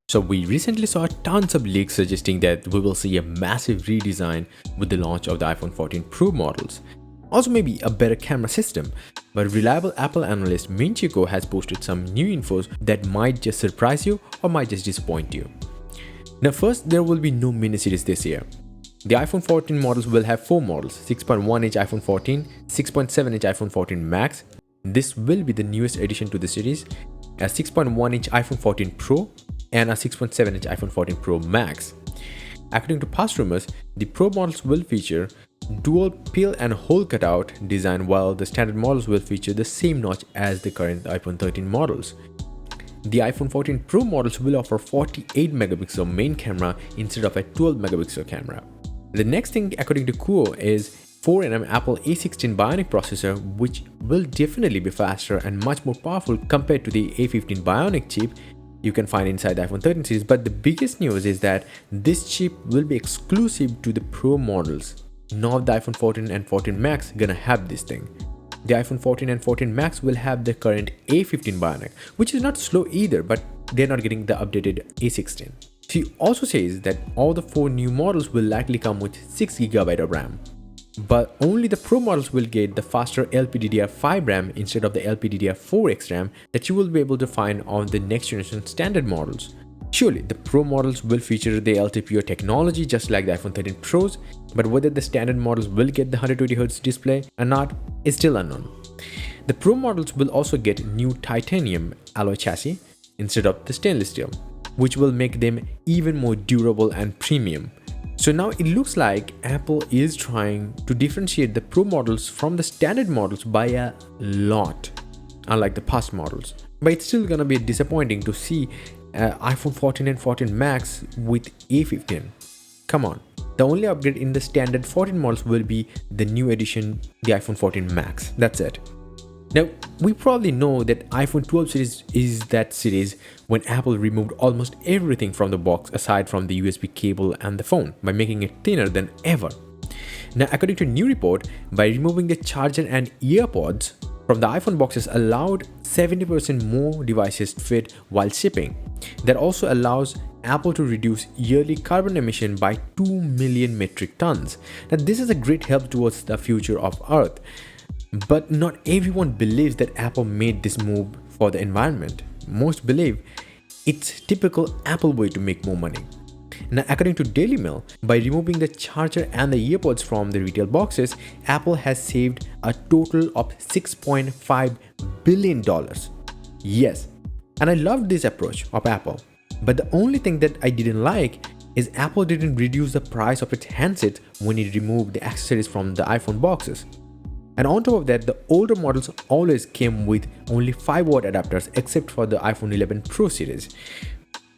So we recently saw tons of leaks suggesting that we will see a massive redesign with the launch of the iPhone 14 Pro models. Also maybe a better camera system, but reliable Apple analyst Minchiko has posted some new infos that might just surprise you or might just disappoint you. Now first, there will be no mini series this year. The iPhone 14 models will have 4 models: 6.1-inch iPhone 14, 6.7-inch iPhone 14 Max. This will be the newest addition to the series, a 6.1-inch iPhone 14 Pro and a 6.7-inch iPhone 14 Pro Max. According to past rumors, the Pro models will feature dual peel and hole cutout design, while the standard models will feature the same notch as the current iPhone 13 models. The iPhone 14 Pro models will offer 48 megapixel main camera instead of a 12 megapixel camera. The next thing, according to Kuo, is 4nm Apple A16 Bionic processor, which will definitely be faster and much more powerful compared to the A15 Bionic chip you can find inside the iPhone 13 series. But the biggest news is that this chip will be exclusive to the Pro models. Now the iPhone 14 and 14 Max gonna have this thing. The iPhone 14 and 14 Max will have the current A15 Bionic, which is not slow either, but they're not getting the updated A16. She also says that all the 4 new models will likely come with 6GB of RAM. But only the Pro models will get the faster LPDDR5 RAM instead of the LPDDR4X RAM that you will be able to find on the next generation standard models. Surely, the Pro models will feature the LTPO technology just like the iPhone 13 Pros, but whether the standard models will get the 120Hz display or not is still unknown. The Pro models will also get new titanium alloy chassis instead of the stainless steel, which will make them even more durable and premium. So now it looks like Apple is trying to differentiate the Pro models from the standard models by a lot, unlike the past models. But it's still gonna be disappointing to see iPhone 14 and 14 Max with A15. Come on. The only upgrade in the standard 14 models will be the new edition, the iPhone 14 Max. That's it. Now, we probably know that iPhone 12 series is that series when Apple removed almost everything from the box aside from the USB cable and the phone by making it thinner than ever. Now, according to a new report, by removing the charger and earpods from the iPhone boxes allowed 70% more devices to fit while shipping. That also allows Apple to reduce yearly carbon emission by 2 million metric tons. Now, this is a great help towards the future of Earth. But not everyone believes that Apple made this move for the environment. Most believe it's typical Apple way to make more money. Now, according to Daily Mail, by removing the charger and the earpods from the retail boxes, Apple has saved a total of $6.5 billion. Yes, and I loved this approach of Apple. But the only thing that I didn't like is Apple didn't reduce the price of its handset when it removed the accessories from the iPhone boxes. And on top of that, the older models always came with only 5-watt adapters except for the iPhone 11 Pro series.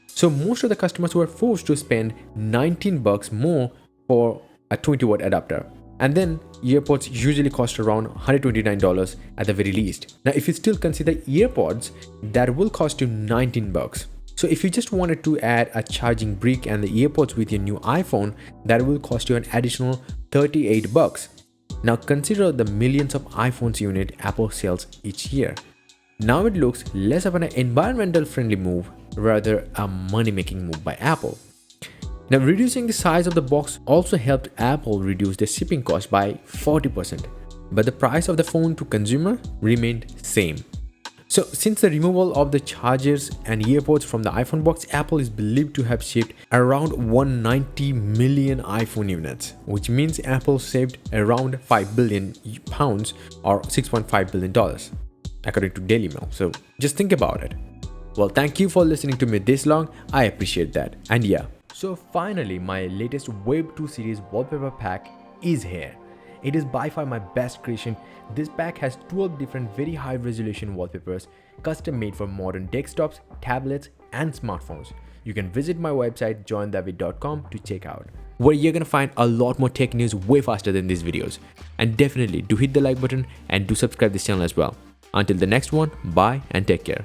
So most of the customers were forced to spend $19 more for a 20-watt adapter. And then earpods usually cost around $129 at the very least. Now if you still consider earpods, that will cost you $19. So if you just wanted to add a charging brick and the earpods with your new iPhone, that will cost you an additional $38. Now consider the millions of iPhones unit Apple sells each year. Now it looks less of an environmental friendly move, rather a money making move by Apple. Now reducing the size of the box also helped Apple reduce the shipping cost by 40%, but the price of the phone to consumer remained same. So since the removal of the chargers and earpods from the iPhone box, Apple is believed to have shipped around 190 million iPhone units, which means Apple saved around 5 billion pounds or $6.5 billion, according to Daily Mail. So just think about it. Well, thank you for listening to me this long. I appreciate that. And yeah, so finally my latest Web 2 series wallpaper pack is here. It is by far my best creation. This pack has 12 different very high resolution wallpapers, custom made for modern desktops, tablets and smartphones. You can visit my website joindavid.com to check out, where you're gonna find a lot more tech news way faster than these videos. And definitely do hit the like button and do subscribe this channel as well. Until the next one, bye and take care.